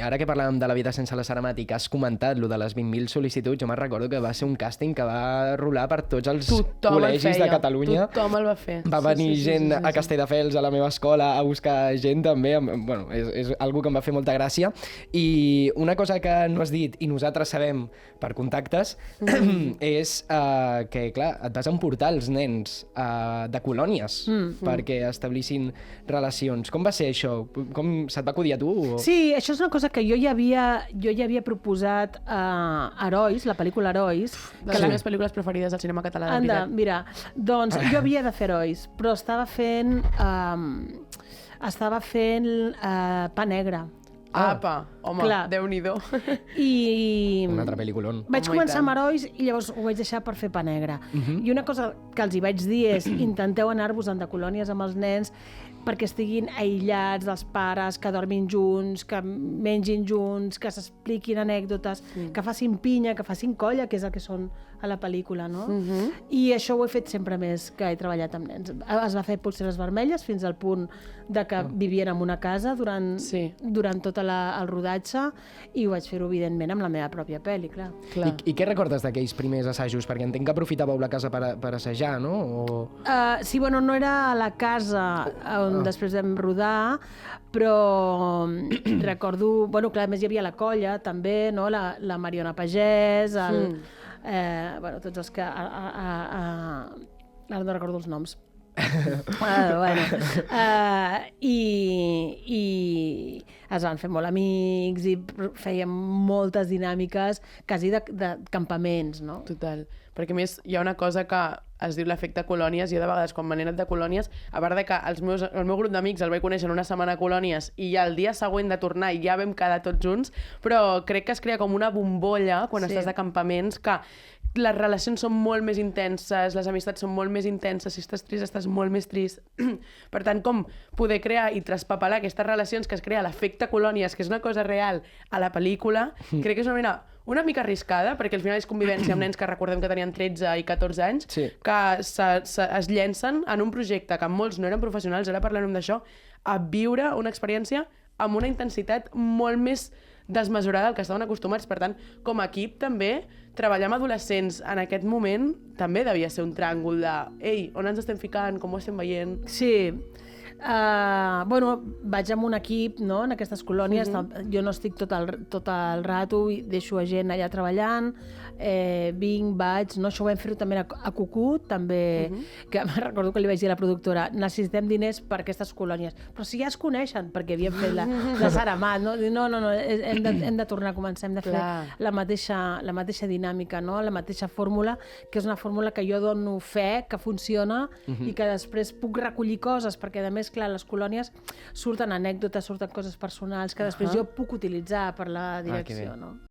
Ara que parlàvem de La vida sense la Saramàtica, has comentat lo de les 20.000 sol·licituds. Jo me'n recordo que va ser un càsting que va rolar per tots els col·legis de Catalunya. Tothom el va fer. Va venir gent a Castelldefels, a la meva escola, a buscar gent també. Bueno, és algo que em va fer molta gràcia. I una cosa que no has dit, i nosaltres sabem per contactes, és que, clar, et vas emportar els nens de colònies perquè establissin relacions. Com va ser això? Se't va acudir a tu? Sí, això és una cosa que jo ja havia proposat a Herois, la pel·lícula Herois. De les meves pel·lícules preferides del cinema català, de veritat. Mira, doncs jo havia de fer Herois, però estava fent Pa Negre. Apa, home, Déu-n'hi-do. I un altre pel·lículon. Vaig començar amb Herois i llavors ho vaig deixar per fer Pa Negre. I una cosa que els hi vaig dir és intenteu anar-vos-en de colònies amb els nens perquè estiguin aïllats dels pares, que dormin junts, que mengin junts, que s'expliquin anècdotes, que facin pinya, que facin colla, que és el que són a la pel·lícula, no? I això ho he fet sempre més que he treballat amb nens. Es va fer Polseres vermelles fins al punt de que vivien en una casa durant tot el rodatge i ho vaig fer-ho, evidentment, amb la meva pròpia pel·li, clar. I què recordes d'aquells primers assajos? Perquè entenc que aprofitàveu la casa per assajar, no? Sí, bueno, no era a la casa on després vam rodar, però recordo... Bueno, clar, a més hi havia la colla, també, no? La Mariona Pagès, tots els que... Ara no recordo els noms. I es van fer molt amics i fèiem moltes dinàmiques quasi de campaments, no? Total, perquè a més hi ha una cosa que es diu l'efecte colònies. Jo de vegades quan me n'he anat de colònies, a part de que el meu grup d'amics el vaig conèixer en una setmana a colònies i ja el dia següent de tornar ja vam quedar tots junts, però crec que es crea com una bombolla quan estàs de campaments, que les relacions són molt més intenses, les amistats són molt més intenses, si estàs trist estàs molt més trist. Per tant, com poder crear i traspapelar aquestes relacions que es crea l'efecte colònies, que és una cosa real a la pel·lícula, crec que és una manera una mica arriscada, perquè al final és convivència amb nens que recordem que tenien 13 i 14 anys, que es llencen en un projecte que molts no eren professionals, ara parlarem d'això, a viure una experiència amb una intensitat molt més desmesurada del que estaven acostumats. Per tant, com a equip també, treballar amb adolescents en aquest moment també devia ser un tràngol de ei, on ens estem ficant, com ho estem veient... Sí, vaig amb un equip, no?, en aquestes colònies. Jo no estic tot el rato, deixo a gent allà treballant, vinc, vaig, no? Això ho vam fer també a Cucut, també, que recordo que li vaig dir a la productora, necessitem diners per aquestes colònies, però si ja es coneixen, perquè havíem fet la Saramat, no? No, hem de tornar a començar, hem de fer la mateixa dinàmica, no? La mateixa fórmula, que és una fórmula que jo dono fe, que funciona i que després puc recollir coses, perquè a més, clar, a les colònies surten anècdotes, surten coses personals que després jo puc utilitzar per la direcció, no?